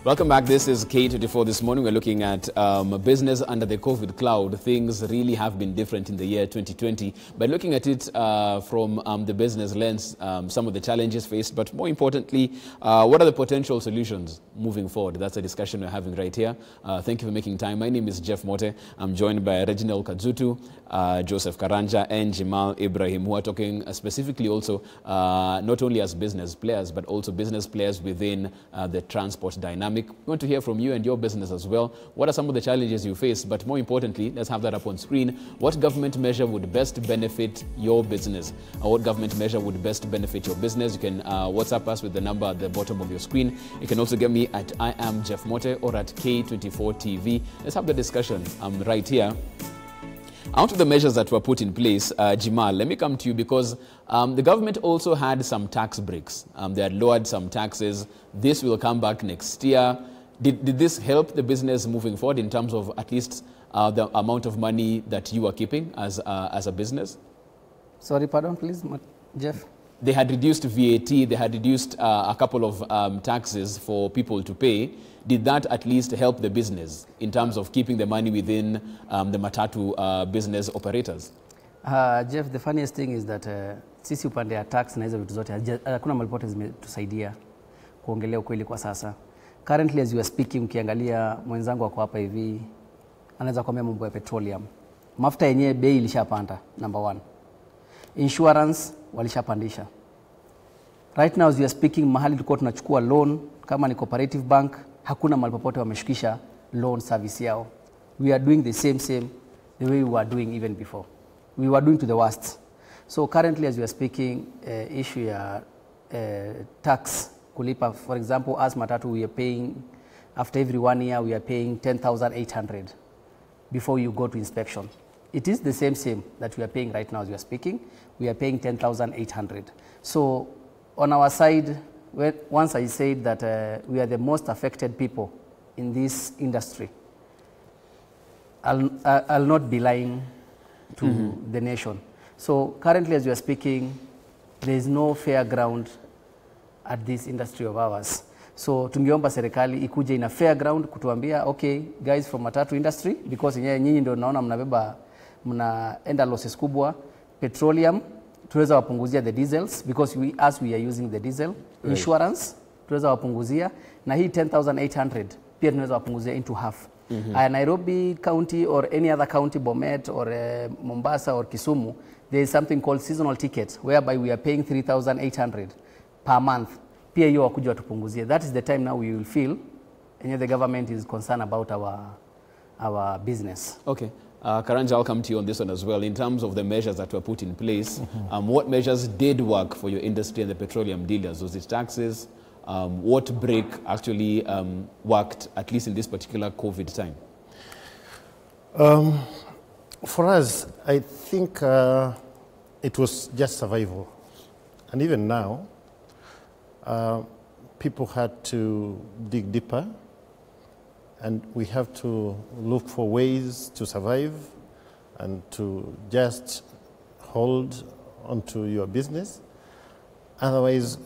Welcome back. This is K24 This Morning. We're looking at business under the COVID cloud. Things really have been different in the year 2020. But looking at it from the business lens, some of the challenges faced, but more importantly, what are the potential solutions moving forward? That's a discussion we're having right here. Thank you for making time. My name is Jeff Mote. I'm joined by Reginald Kadzutu, Joseph Karanja, and Jamal Ibrahim, who are talking specifically also not only as business players, but also business players within the transport dynamic. We want to hear from you and your business as well. What are some of the challenges you face? But more importantly, let's have that up on screen. What government measure would best benefit your business? What government measure would best benefit your business? You can WhatsApp us with the number at the bottom of your screen. You can also get me at I am Jeff Mote or at K24 TV. Let's have the discussion right here. Out of the measures that were put in place, Jamal, let me come to you because the government also had some tax breaks. They had lowered some taxes. This will come back next year. Did this help the business moving forward in terms of at least the amount of money that you are keeping as a business? Sorry, pardon, please, Jeff. They had reduced VAT. They had reduced a couple of taxes for people to pay. Did that at least help the business in terms of keeping the money within the matatu business operators? Jeff, the funniest thing is that sisi upande ya tax na hizo vitu zote hakuna malipote zimetusaidia kuongelea ukweli kwa sasa. Currently as you are speaking, ukiangalia mwenzangu wako hapa hivi anaweza kuambia mambo ya petroleum. Mafuta yenyewe bei ilishapanda, number one. Insurance walishapandisha. Right now as you are speaking, mahali tulikuwa tunachukua loan kama ni cooperative bank, hakuna mahali popote wameshukisha loan service yao. We are doing the same the way we were doing even before. We were doing to the worst. So currently as we are speaking, issue ya tax kulipa, for example, as matatu we are paying, after every 1 year we are paying 10,800 before you go to inspection. It is the same that we are paying right now as we are speaking. We are paying 10,800. So on our side, once I said that we are the most affected people in this industry, I'll not be lying to the nation. So currently as we are speaking, there is no fair ground at this industry of ours. So tungeomba serikali ikuje ina fair ground kutuambia, okay guys from matatu industry, because nyinyi ndio naona mnabeba mnaenda losses kubwa, petroleum tuweza wapunguzia the diesels because we are using the diesel, right. Insurance tuweza wapunguzia na hii 10,800 pia tunaweza wapunguzia into half. Nairobi County or any other county, Bomet or Mombasa or Kisumu, there is something called seasonal ticket whereby we are paying 3,800 per month. Pia hiyo wakuja watupunguzie. That is the time now we will feel the government is concerned about our business. Okay. Karanja, I'll come to you on this one as well. In terms of the measures that were put in place, what measures did work for your industry and the petroleum dealers? Was it taxes? What break actually worked, at least in this particular COVID time? For us, I think it was just survival. And even now, people had to dig deeper. And we have to look for ways to survive and to just hold onto your business. Otherwise,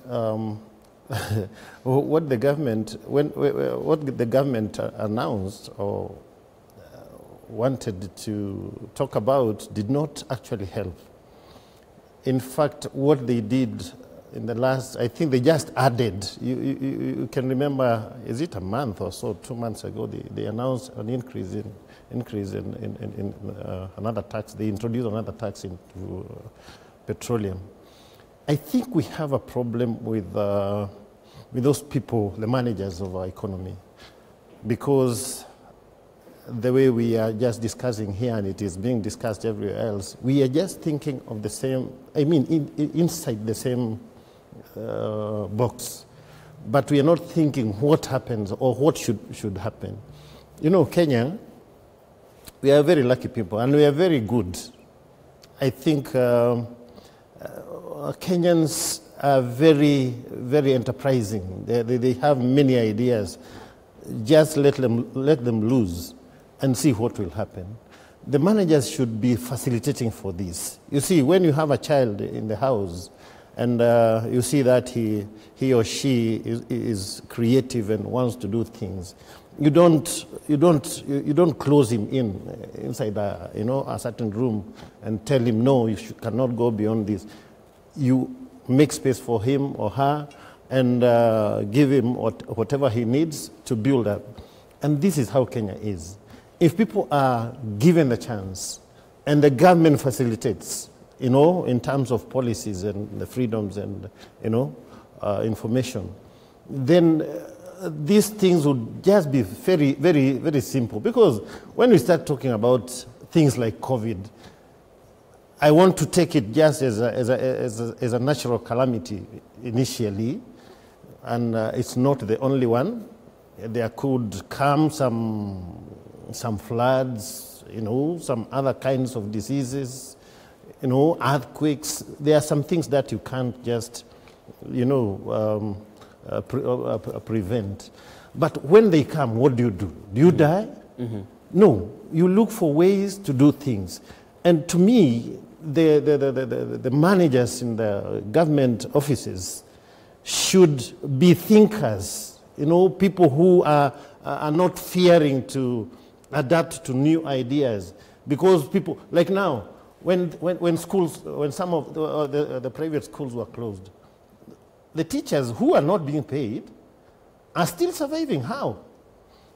what the government announced or wanted to talk about did not actually help. In fact, what they did in the last, I think they just added, you can remember, is it a month or so, 2 months ago, they announced an increase in another tax. They introduced another tax into petroleum. I think we have a problem with those people, the managers of our economy, because the way we are just discussing here and it is being discussed everywhere else, we are just thinking of the same, I mean, inside the same box, but we are not thinking what happens or what should happen. You know, Kenya, we are very lucky people and we are very good. I think Kenyans are very, very enterprising. They have many ideas. Just let them loose and see what will happen. The managers should be facilitating for this. You see, when you have a child in the house and you see that he or she is creative and wants to do things, you don't close him inside a certain room and tell him, no, you cannot go beyond this. You make space for him or her and give him whatever he needs to build up. And this is how Kenya is. If people are given the chance and the government facilitates, in terms of policies and the freedoms and, information, then these things would just be very, very, very simple. Because when we start talking about things like COVID, I want to take it just as a natural calamity initially, and it's not the only one. There could come some floods, some other kinds of diseases, earthquakes. There are some things that you can't just, prevent. But when they come, what do? Do you die? Mm-hmm. No, you look for ways to do things. And to me, the managers in the government offices should be thinkers, people who are not fearing to adapt to new ideas. Because people, like now, when some of the private schools were closed, the teachers who are not being paid are still surviving. How?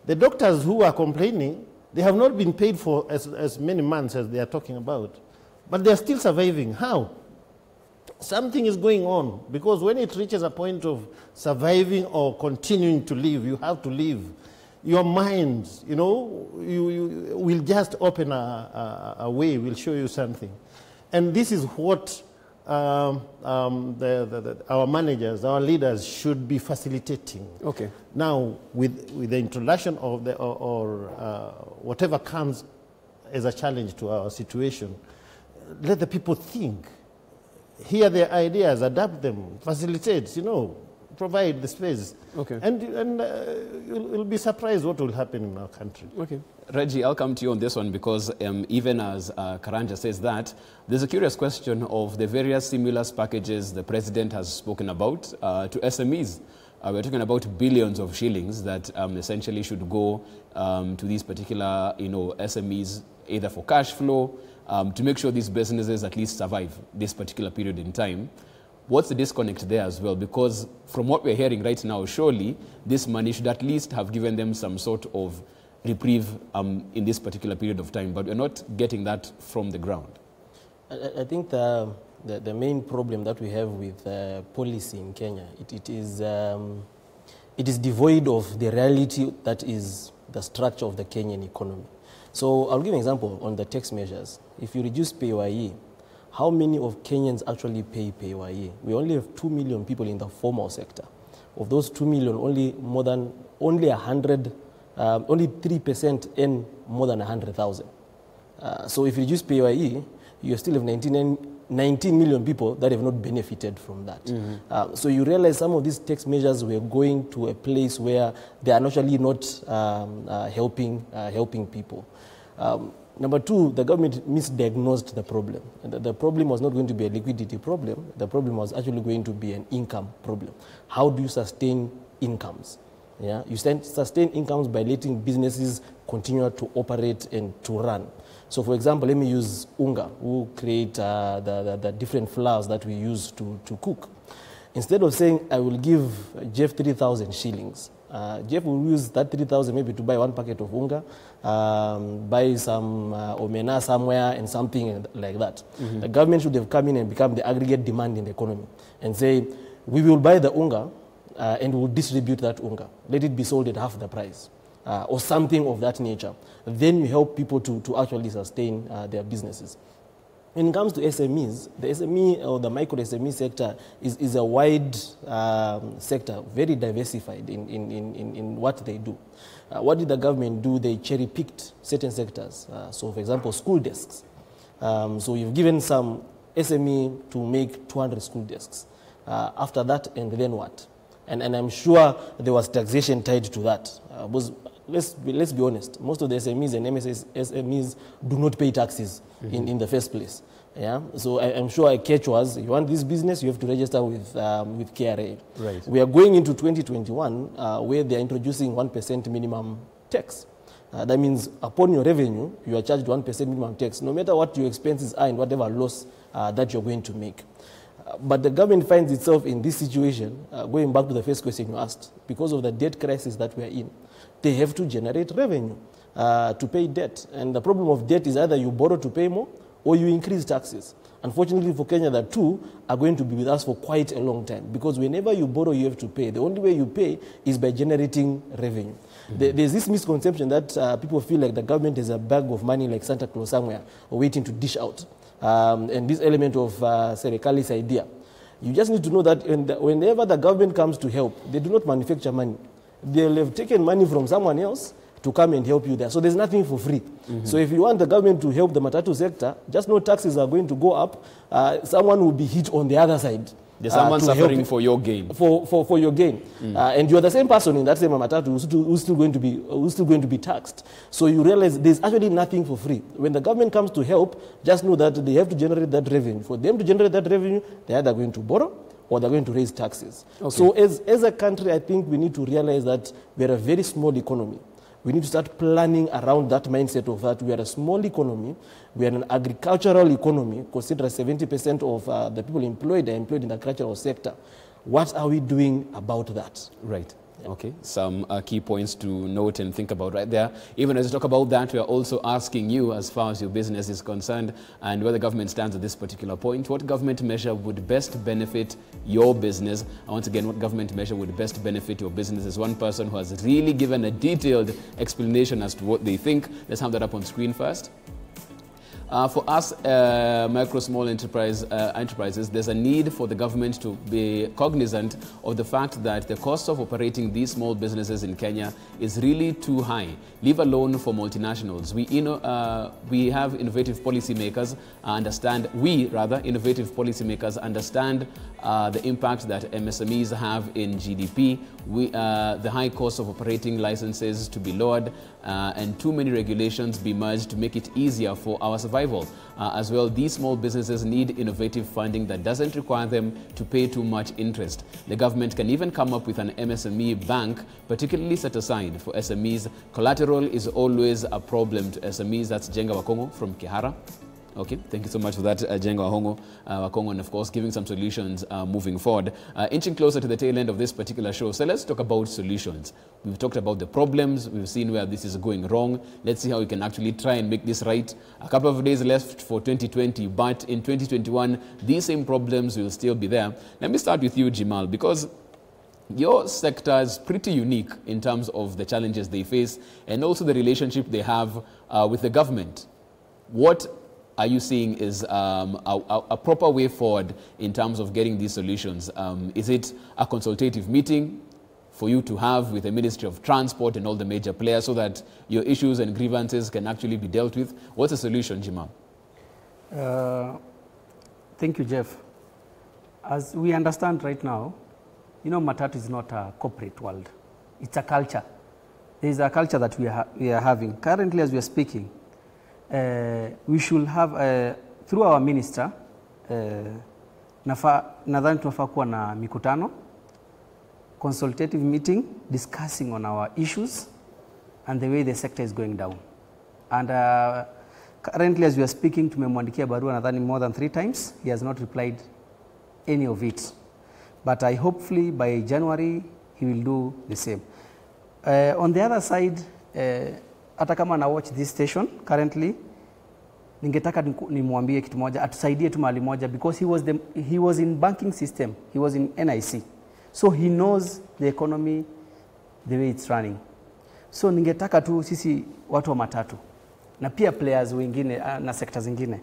The doctors who are complaining, they have not been paid for as many months as they are talking about, but they are still surviving. How? Something is going on, because when it reaches a point of surviving or continuing to live, you have to live. Your mind, you will just open a way, will show you something. And this is what our managers, our leaders should be facilitating. Okay. Now, with the introduction of whatever comes as a challenge to our situation, let the people think, hear their ideas, adapt them, facilitate, provide the space. Okay. And you'll be surprised what will happen in our country. Okay. Reggie, I'll come to you on this one, because even as Karanja says that, there's a curious question of the various stimulus packages the president has spoken about to SMEs. We're talking about billions of shillings that essentially should go to these particular SMEs, either for cash flow, to make sure these businesses at least survive this particular period in time. What's the disconnect there as well? Because from what we're hearing right now, surely this money should at least have given them some sort of reprieve in this particular period of time, but we're not getting that from the ground. I think the main problem that we have with policy in Kenya, it is devoid of the reality that is the structure of the Kenyan economy. So I'll give an example on the tax measures. If you reduce PAYE, how many of Kenyans actually pay PAYE? We only have 2 million people in the formal sector. Of those 2 million, only 3% earn more than 100,000. So if you reduce PAYE, you still have 19 million people that have not benefited from that. Mm-hmm. So you realize some of these tax measures were going to a place where they are actually not helping people. Number two, the government misdiagnosed the problem. The problem was not going to be a liquidity problem. The problem was actually going to be an income problem. How do you sustain incomes? Yeah? You sustain incomes by letting businesses continue to operate and to run. So for example, let me use Unga, who create the different flours that we use to cook. Instead of saying, I will give Jeff 3,000 shillings, Jeff will use that 3,000 maybe to buy one packet of Unga, buy some omena somewhere and something like that. Mm-hmm. The government should have come in and become the aggregate demand in the economy and say, we will buy the Unga and we will distribute that Unga. Let it be sold at half the price or something of that nature. Then we help people to actually sustain their businesses. When it comes to SMEs, the SME or the micro SME sector is a wide sector, very diversified in what they do. What did the government do? They cherry-picked certain sectors. So, for example, school desks. So you've given some SME to make 200 school desks. After that, and then what? And I'm sure there was taxation tied to that. Let's be honest, most of the SMEs and MSMEs do not pay taxes in the first place. Yeah, so I'm sure a catch was, you want this business, you have to register with KRA. Right. We are going into 2021 where they are introducing 1% minimum tax. That means upon your revenue, you are charged 1% minimum tax, no matter what your expenses are and whatever loss that you're going to make. But the government finds itself in this situation, going back to the first question you asked, because of the debt crisis that we are in. They have to generate revenue to pay debt. And the problem of debt is either you borrow to pay more or you increase taxes. Unfortunately for Kenya, the two are going to be with us for quite a long time, because whenever you borrow, you have to pay. The only way you pay is by generating revenue. There's this misconception that people feel like the government is a bag of money like Santa Claus somewhere waiting to dish out. And this element of Serikali's idea. You just need to know that whenever the government comes to help, they do not manufacture money. They'll have taken money from someone else to come and help you there. So there's nothing for free. So if you want the government to help the matatu sector, just know taxes are going to go up. Someone will be hit on the other side. There's someone suffering for your gain. For your gain. And you're the same person in that same matatu who's still going to be taxed. So you realize there's actually nothing for free. When the government comes to help, just know that they have to generate that revenue. For them to generate that revenue, they're either going to borrow or they're going to raise taxes. Okay. So as a country, I think we need to realize that we're a very small economy. We need to start planning around that mindset of that we are a small economy, we are an agricultural economy, consider 70% of the people employed are employed in the agricultural sector. What are we doing about that? Right. Okay, some key points to note and think about right there. Even as we talk about that, we are also asking you, as far as your business is concerned and where the government stands at this particular point, what government measure would best benefit your business? And once again, what government measure would best benefit your business? Is one person who has really given a detailed explanation as to what they think. Let's have that up on screen first. For us, micro, small enterprises, there's a need for the government to be cognizant of the fact that the cost of operating these small businesses in Kenya is really too high, leave alone for multinationals. We have innovative policymakers understand the impact that MSMEs have in GDP, the high cost of operating licenses to be lowered, and too many regulations be merged to make it easier for our survival. As well, these small businesses need innovative funding that doesn't require them to pay too much interest. The government can even come up with an MSME bank, particularly set aside for SMEs. Collateral is always a problem to SMEs. That's Jenga Wakongo from Kihara. Okay, thank you so much for that, Jenga Wakongo, and of course giving some solutions moving forward. Inching closer to the tail end of this particular show, so let's talk about solutions. We've talked about the problems, we've seen where this is going wrong. Let's see how we can actually try and make this right. A couple of days left for 2020, but in 2021, these same problems will still be there. Let me start with you, Jimal, because your sector is pretty unique in terms of the challenges they face and also the relationship they have with the government. What are you seeing is a proper way forward in terms of getting these solutions? Is it a consultative meeting for you to have with the Ministry of Transport and all the major players so that your issues and grievances can actually be dealt with? What's the solution, Jimal? Thank you, Jeff. As we understand right now, you know, matatu is not a corporate world. It's a culture. There is a culture that we are having. Currently, as we are speaking, we should have, through our minister, nadhani tunafaa kuwa na mikutano, consultative meeting, discussing on our issues and the way the sector is going down. And currently, as we are speaking, tumemwandikia barua nadhani more than 3 times. He has not replied any of it. But hopefully by January, he will do the same. On the other side, hata kama na watch this station currently, ningetaka nimwambie kitu moja, atusaidie tu mahali moja, because he was in banking system, he was in NIC, so he knows the economy the way it's running. So ningetaka tu sisi watu wa matatu na pia players wengine na sectors zingine,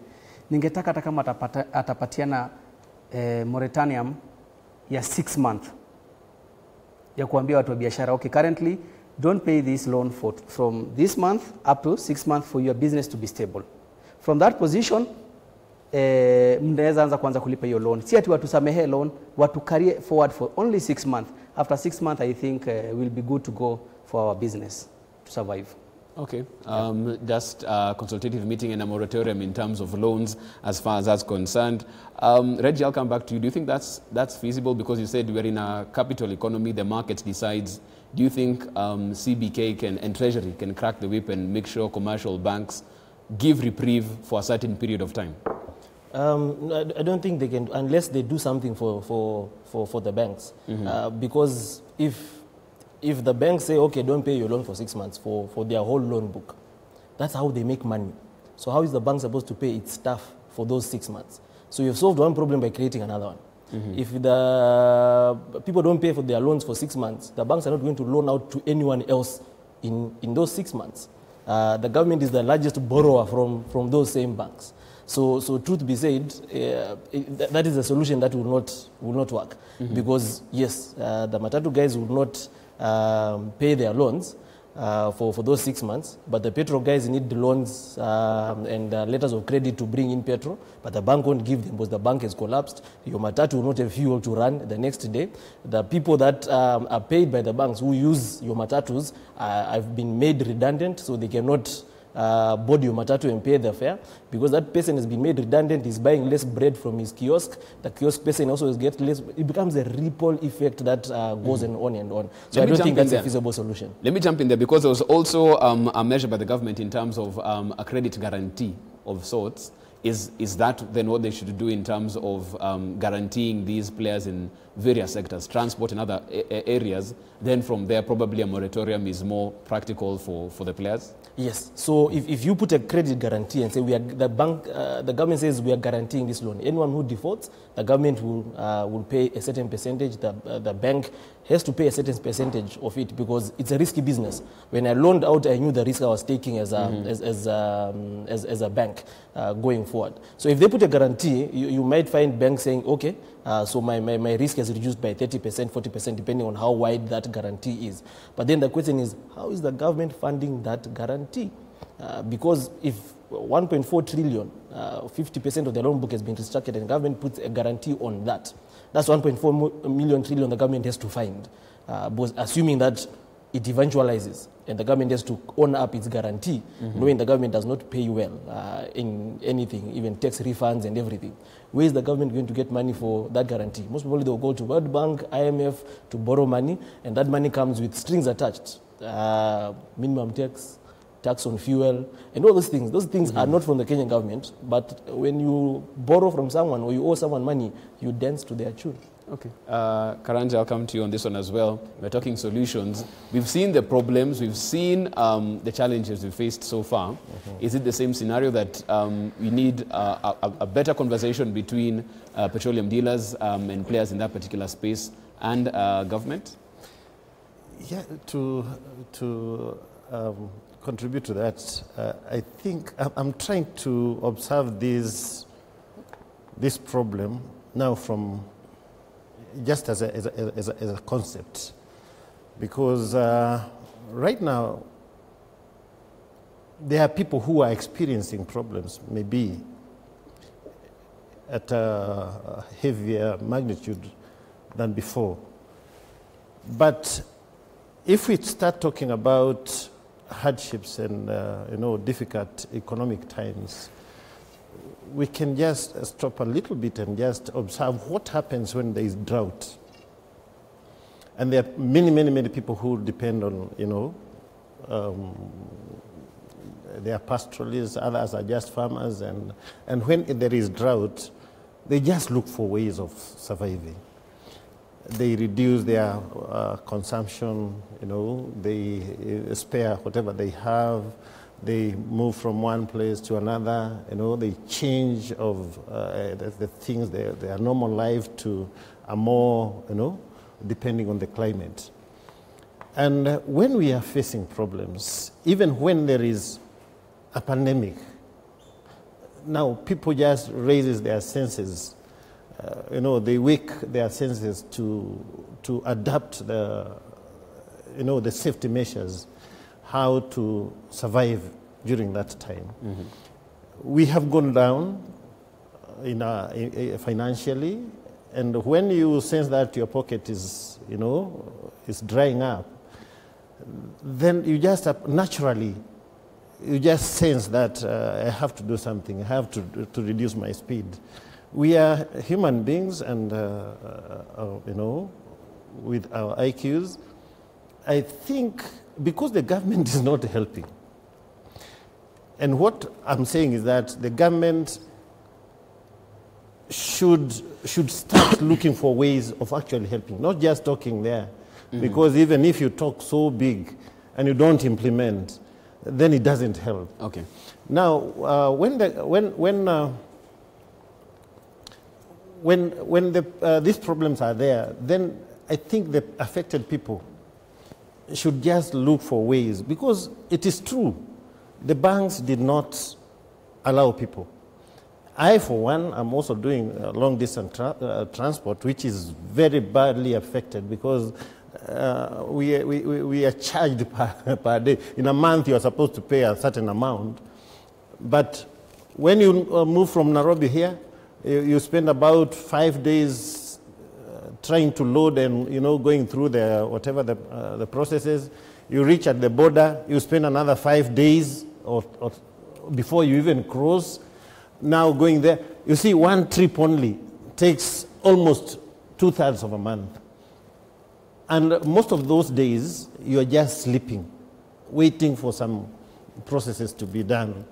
ningetaka hata kama atapatiana moratorium ya 6 months ya kuambia watu wa biashara, okay, currently don't pay this loan from this month up to 6 months for your business to be stable. From that position, mnaweza anza kuanza kulipa hiyo loan. Si ati watu samehe loan, watu carry forward for only 6 months. After 6 months, I think we'll be good to go for our business to survive. Okay. Just a consultative meeting and a moratorium in terms of loans as far as that's concerned. Reggie, I'll come back to you. Do you think that's feasible? Because you said we're in a capital economy, the market decides. Do you think CBK and Treasury can crack the whip and make sure commercial banks give reprieve for a certain period of time? I don't think they can, unless they do something for the banks. Because if the banks say, okay, don't pay your loan for 6 months for their whole loan book, that's how they make money. So how is the bank supposed to pay its staff for those 6 months? So you've solved one problem by creating another one. If the people don't pay for their loans for 6 months, the banks are not going to loan out to anyone else in those 6 months. The government is the largest borrower from those same banks. So truth be said, that is a solution that will not work. Because yes, the Matatu guys will not pay their loans for those 6 months, but the petrol guys need the loans and letters of credit to bring in petrol, but the bank won't give them because the bank has collapsed. Your Matatu will not have fuel to run the next day. The people that are paid by the banks who use your Matatus have been made redundant, so they cannot board your Matatu and pay the fare, because that person has been made redundant, is buying less bread from his kiosk. The kiosk person also gets less. It becomes a ripple effect that goes on and on. So I don't think that's a feasible solution. Let me jump in there, because there was also a measure by the government in terms of a credit guarantee of sorts. Is that then what they should do in terms of guaranteeing these players in various sectors, transport and other areas? Then from there, probably a moratorium is more practical for the players? Yes. So if you put a credit guarantee and say the government says we are guaranteeing this loan, anyone who defaults, the government will pay a certain percentage. The bank has to pay a certain percentage of it, because it's a risky business. When I loaned out, I knew the risk I was taking as a bank going forward. So if they put a guarantee, you might find banks saying, okay, so my risk has reduced by 30%, 40%, depending on how wide that guarantee is. But then the question is, how is the government funding that guarantee? Because if 1.4 trillion, 50% of the loan book has been restructured, and the government puts a guarantee on that, that's 1.4 million trillion the government has to find, assuming that it eventualizes and the government has to own up its guarantee, knowing the government does not pay well in anything, even tax refunds and everything. Where is the government going to get money for that guarantee? Most probably they will go to World Bank, IMF to borrow money, and that money comes with strings attached, minimum tax on fuel, and all those things. Those things are not from the Kenyan government, but when you borrow from someone or you owe someone money, you dance to their tune. Okay. Karanja, I'll come to you on this one as well. We're talking solutions. We've seen the problems. We've seen the challenges we faced so far. Is it the same scenario that we need a better conversation between petroleum dealers and players in that particular space and government? Yeah, to contribute to that, I think I'm trying to observe this problem now from just as a concept, because right now there are people who are experiencing problems, maybe at a heavier magnitude than before. But if we start talking about hardships and difficult economic times, we can just stop a little bit and just observe what happens when there is drought. And there are many people who depend on, they are pastoralists, others are just farmers, and when there is drought, they just look for ways of surviving. They reduce their consumption, they spare whatever they have. They move from one place to another, they change of the things, their normal life to a more, depending on the climate. And when we are facing problems, even when there is a pandemic, now people just raises their senses, they wake their senses to adapt the safety measures, how to survive during that time. We have gone down financially, and when you sense that your pocket is drying up, then you just naturally you just sense that I have to do something. I have to reduce my speed. We are human beings, and you know, with our IQs, I think because the government is not helping. And what I'm saying is that the government should start looking for ways of actually helping, not just talking there. Because even if you talk so big and you don't implement, then it doesn't help. Okay. Now, when these problems are there, then I think the affected people should just look for ways, because it is true, the banks did not allow people. I, for one, am also doing long-distance transport, which is very badly affected because we are charged per day. In a month, you are supposed to pay a certain amount. But when you move from Nairobi here, you spend about 5 days trying to load and, you know, going through whatever the process is. You reach at the border, you spend another 5 days or before you even cross. Now going there, you see, one trip only takes almost 2/3 of a month. And most of those days, you are just sleeping, waiting for some processes to be done.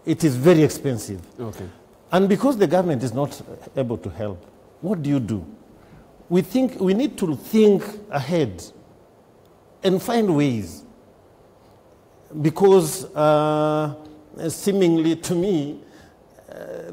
It is very expensive. Okay. And because the government is not able to help, what do? We need to think ahead and find ways. Because seemingly to me,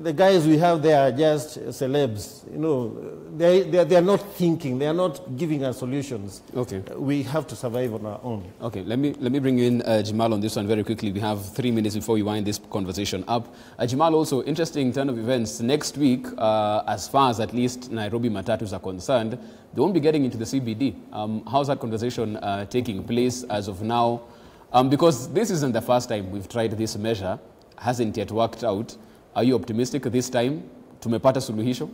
the guys we have there are just celebs. You know, they are not thinking. They are not giving us solutions. Okay. We have to survive on our own. Okay, let me bring you in, Jamal, on this one very quickly. We have 3 minutes before we wind this conversation up. Jamal, also interesting turn of events. Next week, as far as at least Nairobi Matatus are concerned, they won't be getting into the CBD. How's that conversation taking place as of now? Because this isn't the first time we've tried this measure. Hasn't yet worked out. Are you optimistic this time? Tumepata suluhisho?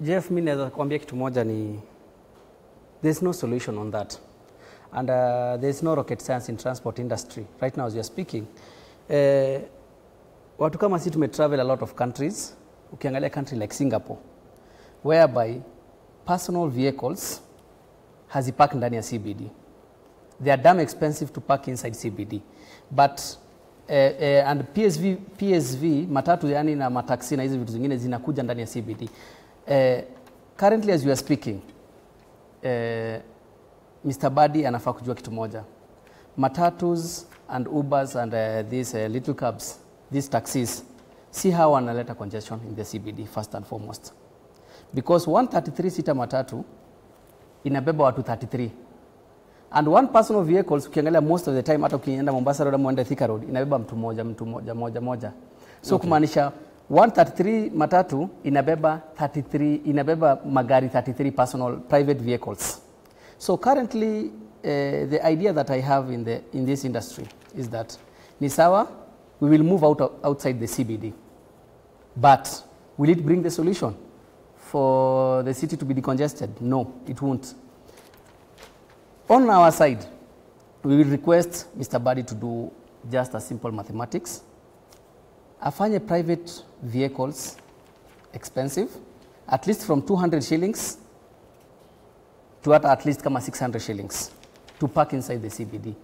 Jeff, mimi naweza kuambia kitu moja ni there's no solution on that. And there's no rocket science in transport industry. Right now as you're speaking, watu kama sisi tumetravel a lot of countries. Ukiangalia country like Singapore, whereby personal vehicles hazipark ndani ya CBD. They are damn expensive to park inside CBD. But and PSV matatu yani na mataxi na hizi vitu zingine zinakuja ndani ya CBD. Currently as you are speaking, Mr. Badi anafaa kujua kitu moja. Matatus and Ubers and these little cabs, these taxis, see how wanaleta congestion in the CBD first and foremost. Because 133 seater matatu inabeba watu 33. And one personal vehicles, ukiangalia most of the time, hata ukienda Mombasa Road ama Thika Road, inabeba mtu moja. So okay. Kumaanisha 133 matatu inabeba magari 33 personal private vehicles. So currently, the idea that I have in this industry is that ni sawa, we will move outside the CBD. But will it bring the solution for the city to be decongested? No, it won't. On our side, we will request Mr. Badi to do just a simple mathematics. Afanye private vehicles expensive, at least from 200 shillings to at least kama 600 shillings to park inside the CBD.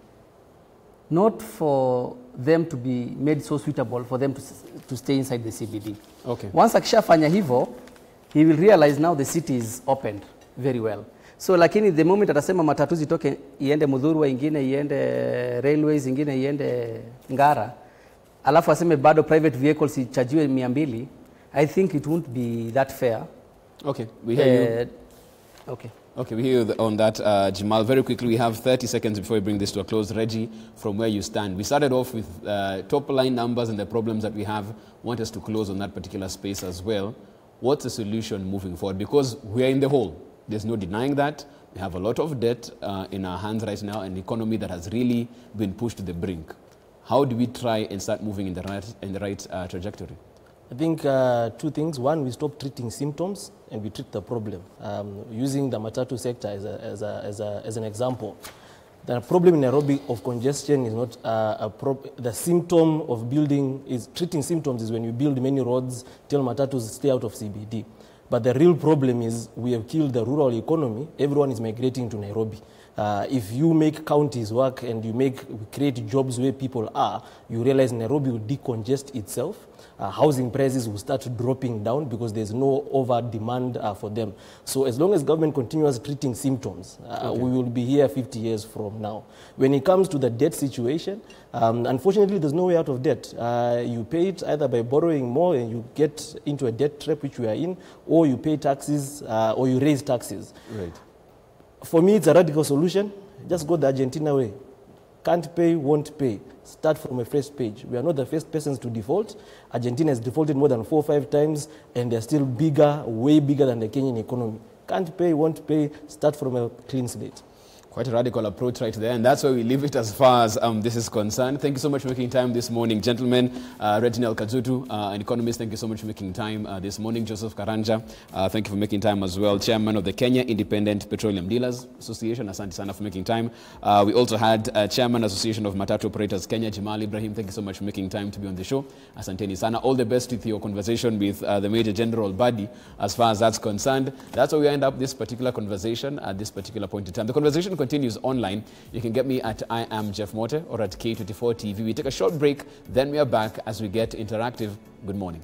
Not for them to be made so suitable for them to stay inside the CBD. Okay. Once akishafanya hivyo, he will realize now the city is opened very well. So lakini the moment atasema matatu zitoke iende Mudhurwa, ingine iende railways, ingine iende Ngara, alafu aseme bado private vehicles ichajiwe 200, I think it won't be that fair. Okay, we hear you. Okay. Okay, we hear you on that, Jamal. Very quickly, we have 30 seconds before we bring this to a close. Reggie, from where you stand. We started off with top line numbers and the problems that we have. Want us to close on that particular space as well. What's the solution moving forward? Because we are in the hole. There's no denying that. We have a lot of debt in our hands right now, an economy that has really been pushed to the brink. How do we try and start moving in the right trajectory? I think 2 things. One, we stop treating symptoms and we treat the problem. Using the matatu sector as an example, The problem in Nairobi of congestion is not the symptom of treating symptoms is when you build many roads, tell matatus stay out of CBD. But the real problem is we have killed the rural economy. Everyone is migrating to Nairobi. If you make counties work and you create jobs where people are, you realize Nairobi will decongest itself. Housing prices will start dropping down because there's no over demand for them. So as long as government continues treating symptoms, we will be here 50 years from now. When it comes to the debt situation, unfortunately there's no way out of debt. You pay it either by borrowing more and you get into a debt trap, which we are in, or you pay taxes or you raise taxes. Right. For me, it's a radical solution. Just go the Argentina way. Can't pay, won't pay. Start from a fresh page. We are not the first persons to default. Argentina has defaulted more than 4 or 5 times, and they're still bigger, way bigger than the Kenyan economy. Can't pay, won't pay. Start from a clean slate. Quite a radical approach right there, and that's where we leave it as far as this is concerned. Thank you so much for making time this morning, gentlemen. Reginald Kazutu, an economist, thank you so much for making time this morning. Joseph Karanja, thank you for making time as well. Chairman of the Kenya Independent Petroleum Dealers Association, asante sana for making time. We also had Chairman Association of Matatu Operators Kenya, Jamal Ibrahim, thank you so much for making time to be on the show. Asanteni sana. All the best with your conversation with the Major General Badi as far as that's concerned. That's where we end up this particular conversation at this particular point in time. The conversation continues online. You can get me at I am Jeff Mote or at K24 TV. We take a short break, then we are back as we get interactive. Good morning.